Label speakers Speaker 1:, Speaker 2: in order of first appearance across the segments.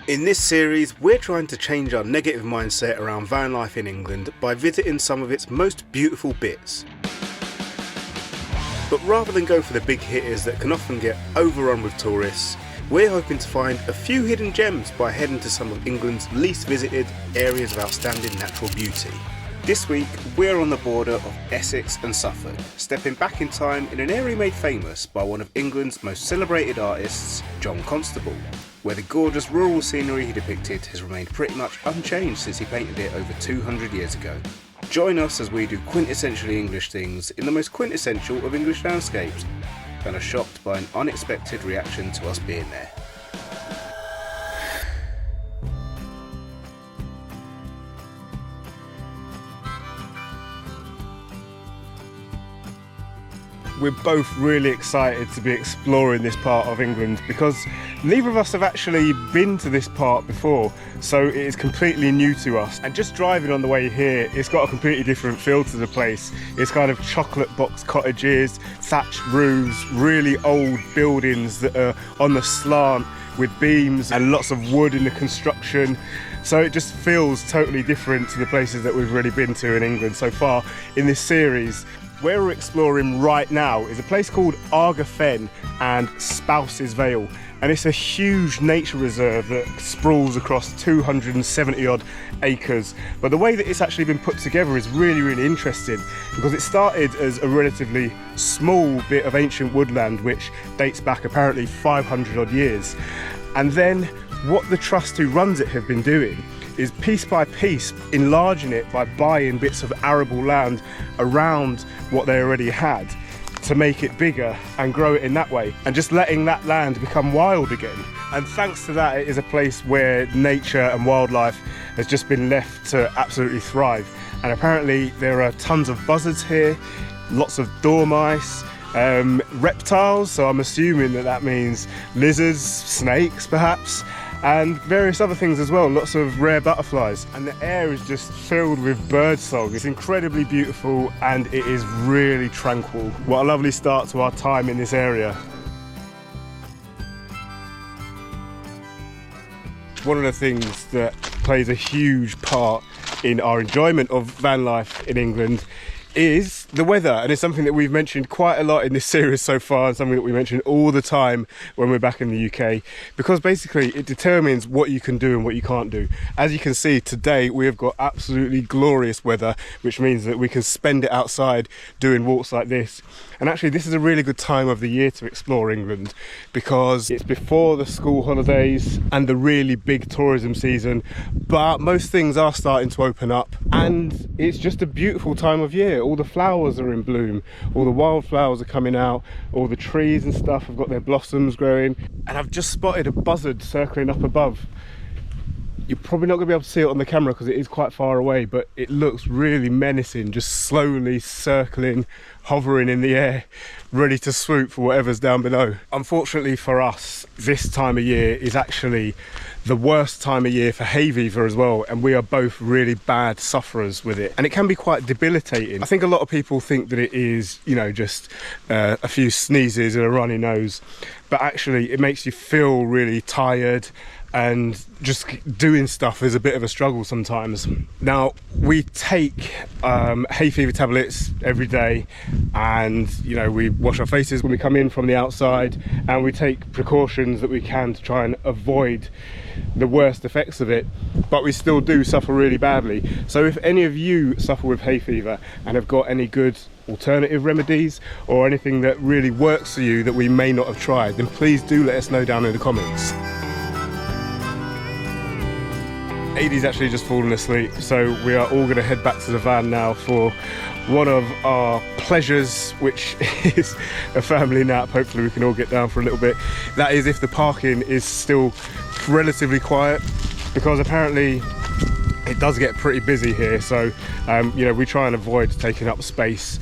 Speaker 1: In this series, we're trying to change our negative mindset around van life in England by visiting some of its most beautiful bits. But rather than go for the big hitters that can often get overrun with tourists, we're hoping to find a few hidden gems by heading to some of England's least visited areas of outstanding natural beauty. This week, we're on the border of Essex and Suffolk, stepping back in time in an area made famous by one of England's most celebrated artists, John Constable, where the gorgeous rural scenery he depicted has remained pretty much unchanged since he painted it over 200 years ago. Join us as we do quintessentially English things in the most quintessential of English landscapes, and are shocked by an unexpected reaction to us being there. We're both really excited to be exploring this part of England because neither of us have actually been to this part before, so it is completely new to us. And just driving on the way here, it's got a completely different feel to the place. It's kind of chocolate box cottages, thatched roofs, really old buildings that are on the slant with beams and lots of wood in the construction. So it just feels totally different to the places that we've really been to in England so far in this series. Where we're exploring right now is a place called Argoen and Spouse's Vale, and it's a huge nature reserve that sprawls across 270 odd acres. But the way that it's actually been put together is really interesting, because it started as a relatively small bit of ancient woodland which dates back apparently 500 odd years. And then what the trust who runs it have been doing is piece by piece enlarging it by buying bits of arable land around what they already had to make it bigger and grow it in that way, and just letting that land become wild again. And thanks to that, it is a place where nature and wildlife has just been left to absolutely thrive. And apparently there are tons of buzzards here, lots of dormice, reptiles, so I'm assuming that means lizards, snakes perhaps, and various other things as well, lots of rare butterflies. And the air is just filled with birdsong. It's incredibly beautiful and it is really tranquil. What a lovely start to our time in this area. One of the things that plays a huge part in our enjoyment of van life in England is the weather, and it's something that we've mentioned quite a lot in this series so far, and something that we mention all the time when we're back in the UK, because basically it determines what you can do and what you can't do. As you can see today, we have got absolutely glorious weather, which means that we can spend it outside doing walks like this. And actually this is a really good time of the year to explore England, because it's before the school holidays and the really big tourism season, but most things are starting to open up, and it's just a beautiful time of year. All the flowers are in bloom, all the wildflowers are coming out, all the trees and stuff have got their blossoms growing. And I've just spotted a buzzard circling up above. You're probably not going to be able to see it on the camera because it is quite far away, but it looks really menacing, just slowly circling, hovering in the air, ready to swoop for whatever's down below. Unfortunately for us, this time of year is actually the worst time of year for hay fever as well, and we are both really bad sufferers with it, and it can be quite debilitating. I think a lot of people think that it is, you know, just a few sneezes and a runny nose, but actually it makes you feel really tired, and just doing stuff is a bit of a struggle sometimes. Now, we take hay fever tablets every day, and you know, we wash our faces when we come in from the outside, and we take precautions that we can to try and avoid the worst effects of it, but we still do suffer really badly. So if any of you suffer with hay fever and have got any good alternative remedies or anything that really works for you that we may not have tried, then please do let us know down in the comments. Adie's actually just fallen asleep, so we are all going to head back to the van now for one of our pleasures, which is a family nap. Hopefully we can all get down for a little bit. That is if the parking is still relatively quiet, because apparently it does get pretty busy here, so you know, we try and avoid taking up space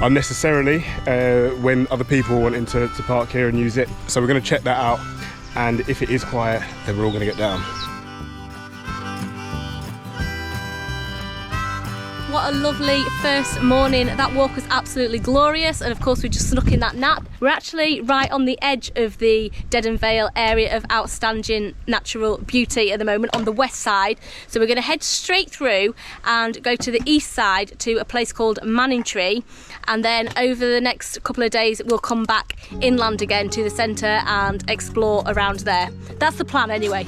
Speaker 1: unnecessarily when other people are wanting to park here and use it. So we're going to check that out, and if it is quiet, then we're all going to get down.
Speaker 2: What what a lovely first morning. That walk was absolutely glorious, and of course we just snuck in that nap. We're actually right on the edge of the Dedham Vale area of outstanding natural beauty at the moment, on the west side. So we're going to head straight through and go to the east side to a place called Manningtree, and then over the next couple of days we'll come back inland again to the centre and explore around there. That's the plan anyway.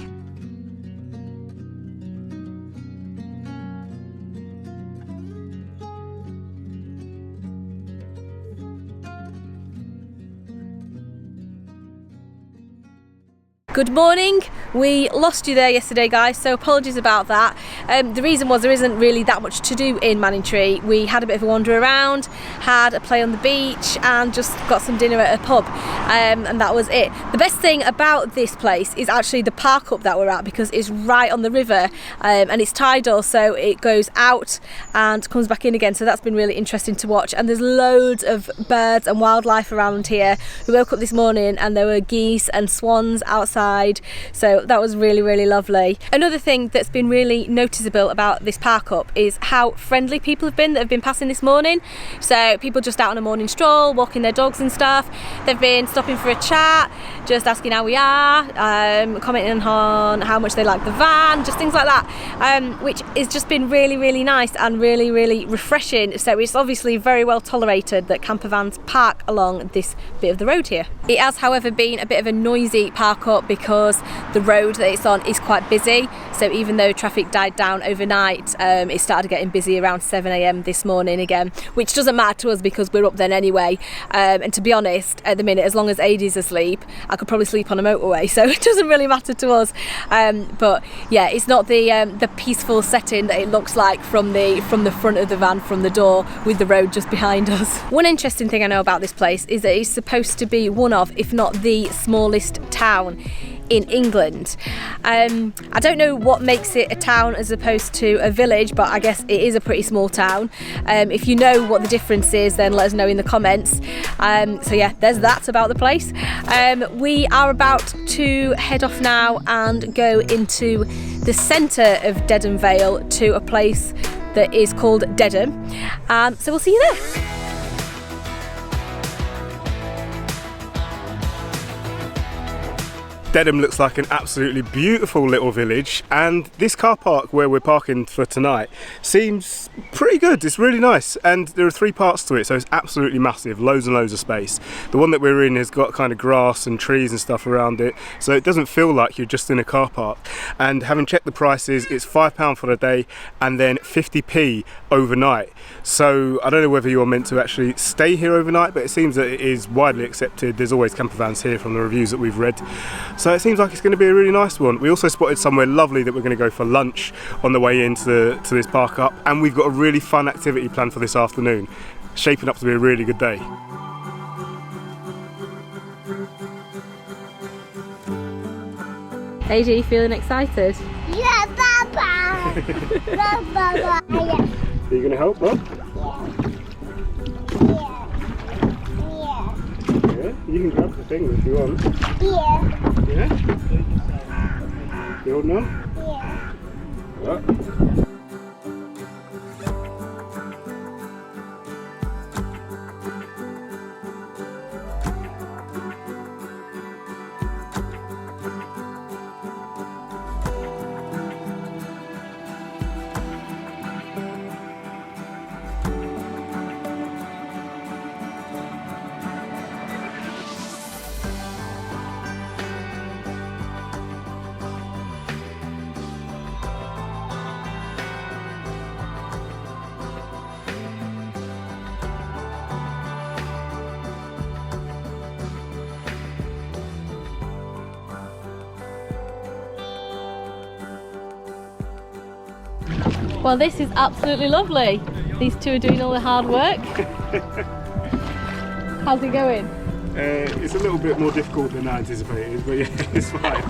Speaker 2: Good morning. We lost you there yesterday, guys, so apologies about that. The reason was there isn't really that much to do in Manningtree. We had a bit of a wander around, had a play on the beach, and just got some dinner at a pub, and that was it. The best thing about this place is actually the park up that we're at, because it's right on the river, and it's tidal, so it goes out and comes back in again, so that's been really interesting to watch. And there's loads of birds and wildlife around here. We woke up this morning and there were geese and swans outside, so that was really, really lovely. Another thing that's been really noticeable about this park up is how friendly people have been that have been passing this morning. So people just out on a morning stroll, walking their dogs and stuff. They've been stopping for a chat, just asking how we are, commenting on how much they like the van, just things like that, which has just been really, really nice and really, really refreshing. So it's obviously very well tolerated that campervans park along this bit of the road here. It has, however, been a bit of a noisy park up because the road that it's on is quite busy. So even though traffic died down overnight, it started getting busy around 7 AM this morning again, which doesn't matter to us because we're up then anyway. And to be honest, at the minute, as long as Adie's asleep, I could probably sleep on a motorway, so it doesn't really matter to us. But yeah, it's not the peaceful setting that it looks like from the front of the van, from the door, with the road just behind us. One interesting thing I know about this place is that it's supposed to be one of, if not the smallest town in England. I don't know what makes it a town as opposed to a village, but I guess it is a pretty small town. If you know what the difference is, then let us know in the comments. So yeah, there's that about the place. We are about to head off now and go into the centre of Dedham Vale to a place that is called Dedham. So we'll see you there.
Speaker 1: Dedham looks like an absolutely beautiful little village, and this car park where we're parking for tonight seems pretty good. It's really nice, and there are 3 parts to it, so it's absolutely massive, loads and loads of space. The one that we're in has got kind of grass and trees and stuff around it, so it doesn't feel like you're just in a car park. And having checked the prices, it's £5 for a day and then 50p overnight. So I don't know whether you're meant to actually stay here overnight, but it seems that it is widely accepted. There's always campervans here from the reviews that we've read. So it seems like it's going to be a really nice one. We also spotted somewhere lovely that we're going to go for lunch on the way into this park up, and we've got a really fun activity planned for this afternoon. Shaping up to be a really good day.
Speaker 2: AJ, feeling excited?
Speaker 3: Yeah, Papa! Yeah, Papa! Yeah.
Speaker 1: Are you going to help, Bob? Yeah, you can grab the thing if you want.
Speaker 3: Yeah.
Speaker 1: Yeah? You holding on?
Speaker 3: Yeah.
Speaker 1: Right.
Speaker 2: Well, this is absolutely lovely. These two are doing all the hard work. How's it going?
Speaker 1: It's a little bit more difficult than I anticipated, but yeah, it's fine.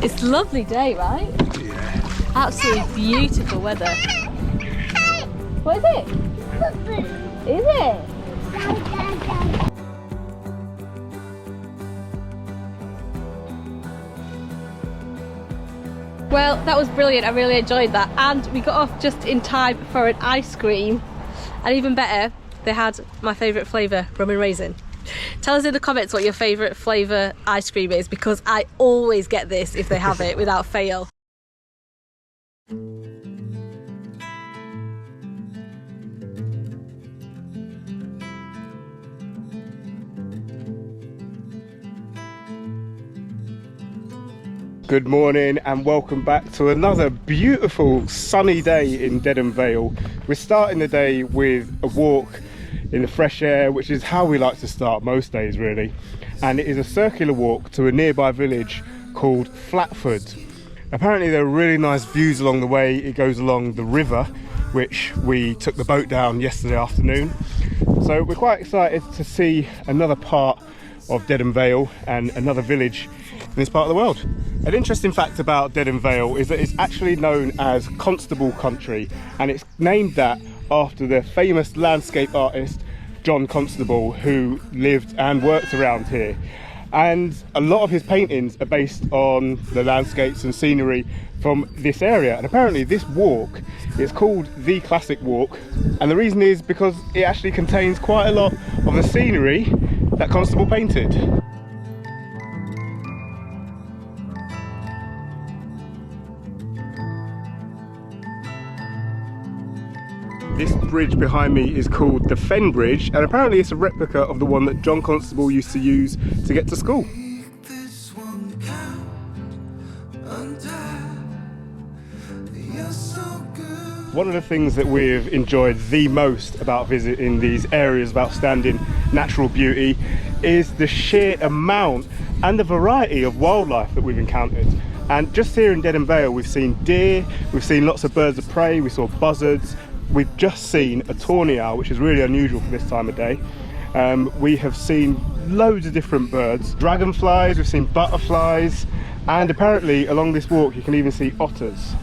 Speaker 2: It's a lovely day, right?
Speaker 1: Yeah.
Speaker 2: Absolutely beautiful weather. What is it? Is it? Well, that was brilliant. I really enjoyed that. And we got off just in time for an ice cream. And even better, they had my favourite flavour, rum and raisin. Tell us in the comments what your favourite flavour ice cream is, because I always get this if they have it without fail.
Speaker 1: Good morning and welcome back to another beautiful sunny day in Dedham Vale. We're starting the day with a walk in the fresh air, which is how we like to start most days really. And it is a circular walk to a nearby village called Flatford. Apparently there are really nice views along the way. It goes along the river, which we took the boat down yesterday afternoon. So we're quite excited to see another part of Dedham Vale and another village in this part of the world. An interesting fact about Dedham Vale is that it's actually known as Constable country, and it's named that after the famous landscape artist John Constable, who lived and worked around here. And a lot of his paintings are based on the landscapes and scenery from this area. And apparently this walk is called the Classic Walk, and the reason is because it actually contains quite a lot of the scenery that Constable painted. This bridge behind me is called the Fen Bridge, and apparently it's a replica of the one that John Constable used to use to get to school. One of the things that we've enjoyed the most about visiting these areas of outstanding natural beauty is the sheer amount and the variety of wildlife that we've encountered. And just here in Dedham Vale we've seen deer, we've seen lots of birds of prey, we saw buzzards, we've just seen a tawny owl, which is really unusual for this time of day. We have seen loads of different birds, dragonflies, we've seen butterflies, and apparently along this walk you can even see otters.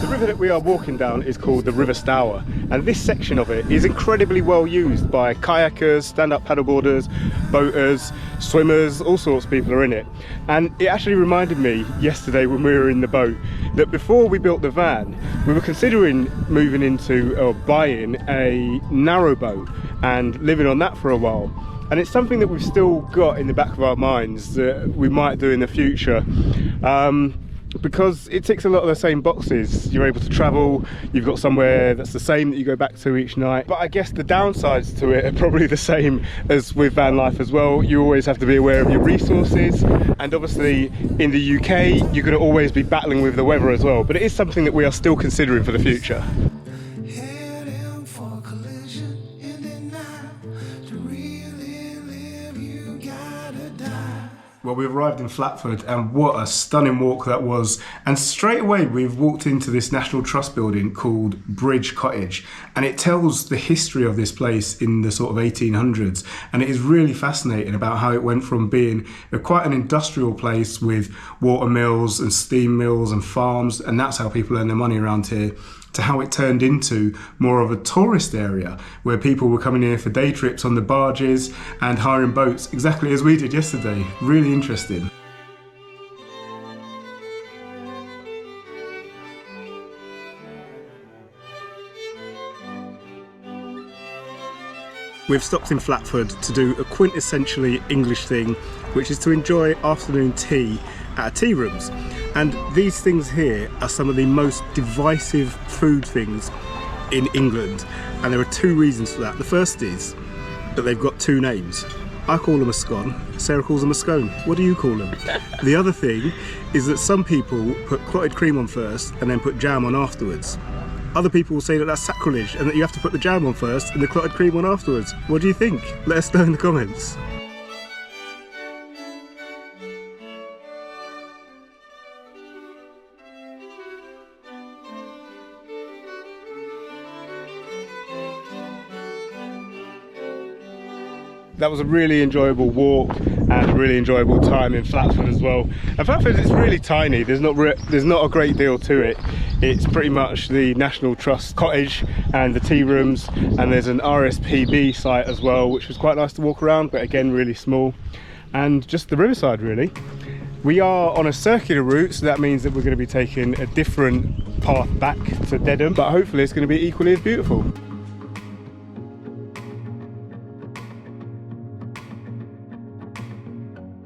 Speaker 1: The river that we are walking down is called the River Stour, and this section of it is incredibly well used by kayakers, stand-up paddleboarders, boaters, swimmers, all sorts of people are in it. And it actually reminded me yesterday when we were in the boat that before we built the van, we were considering moving into or buying a narrowboat and living on that for a while. And it's something that we've still got in the back of our minds that we might do in the future. Because it ticks a lot of the same boxes. You're able to travel, you've got somewhere that's the same that you go back to each night. But I guess the downsides to it are probably the same as with van life as well. You always have to be aware of your resources, and obviously in the UK you're going to always be battling with the weather as well. But it is something that we are still considering for the future. Well, we've arrived in Flatford, and what a stunning walk that was. And straight away we've walked into this National Trust building called Bridge Cottage, and it tells the history of this place in the sort of 1800s, and it is really fascinating about how it went from being quite an industrial place with water mills and steam mills and farms, and that's how people earn their money around here, to how it turned into more of a tourist area where people were coming here for day trips on the barges and hiring boats, exactly as we did yesterday. Really interesting. We've stopped in Flatford to do a quintessentially English thing, which is to enjoy afternoon tea at tea rooms. And these things here are some of the most divisive food things in England, and there are two reasons for that. The first is that they've got two names. I call them a scone, Sarah calls them a scone. What do you call them? The other thing is that some people put clotted cream on first and then put jam on afterwards. Other people will say that that's sacrilege and that you have to put the jam on first and the clotted cream on afterwards. What do you think? Let us know in the comments. that was a really enjoyable walk and a really enjoyable time in Flatford as well. And Flatford is really tiny. There's not a great deal to it. It's pretty much the National Trust cottage and the tea rooms, and there's an RSPB site as well, which was quite nice to walk around, but again really small, and just the riverside really. We are on a circular route, so that means that we're going to be taking a different path back to Dedham, but hopefully it's going to be equally as beautiful.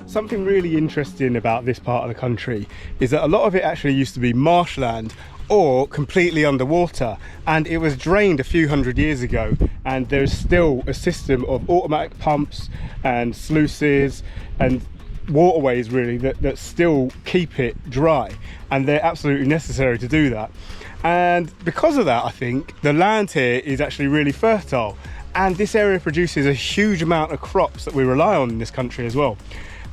Speaker 1: Something really interesting about this part of the country is that a lot of it actually used to be marshland or completely underwater, and it was drained a few hundred years ago, and there's still a system of automatic pumps and sluices and waterways really that still keep it dry, and they're absolutely necessary to do that. And because of that, I think the land here is actually really fertile, and this area produces a huge amount of crops that we rely on in this country as well.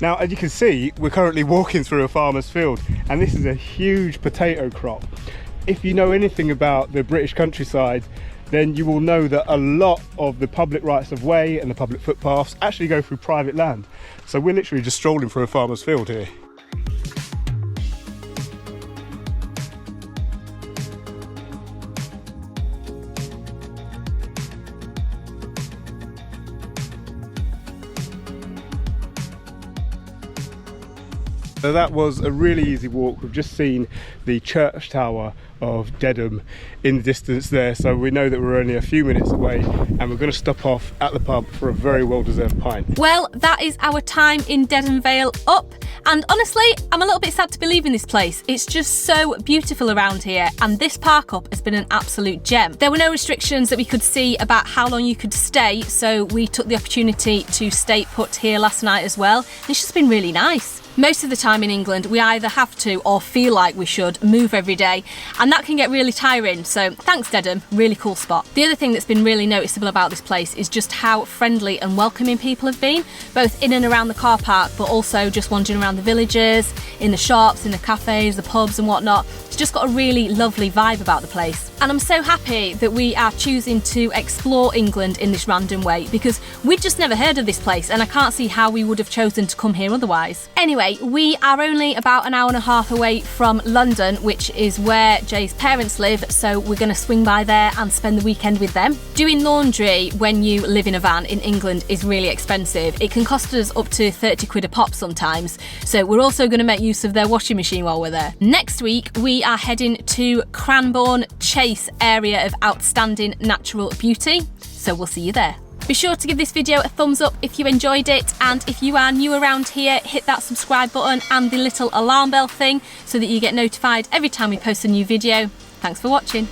Speaker 1: Now, as you can see, we're currently walking through a farmer's field, and this is a huge potato crop. If you know anything about the British countryside, then you will know that a lot of the public rights of way and the public footpaths actually go through private land. So we're literally just strolling through a farmer's field here. So that was a really easy walk. We've just seen the church tower of Dedham in the distance there, so we know that we're only a few minutes away, and we're going to stop off at the pub for a very well-deserved pint.
Speaker 2: Well, that is our time in Dedham Vale up, and honestly, I'm a little bit sad to be leaving this place. It's just so beautiful around here, and this park up has been an absolute gem. There were no restrictions that we could see about how long you could stay, so we took the opportunity to stay put here last night as well. It's just been really nice. Most of the time in England, we either have to or feel like we should move every day, and that can get really tiring, so thanks Dedham, really cool spot. The other thing that's been really noticeable about this place is just how friendly and welcoming people have been, both in and around the car park, but also just wandering around the villages, in the shops, in the cafes, the pubs and whatnot. It's just got a really lovely vibe about the place. And I'm so happy that we are choosing to explore England in this random way, because we'd just never heard of this place, and I can't see how we would have chosen to come here otherwise. Anyway, we are only about an hour and a half away from London, which is where Jay's parents live, so we're going to swing by there and spend the weekend with them. Doing laundry when you live in a van in England is really expensive. It can cost us up to 30 quid a pop sometimes, so we're also going to make use of their washing machine while we're there. Next week, we are heading to Cranbourne Chase area of outstanding natural beauty, so we'll see you there. Be sure to give this video a thumbs up if you enjoyed it, and if you are new around here, hit that subscribe button and the little alarm bell thing so that you get notified every time we post a new video. Thanks for watching.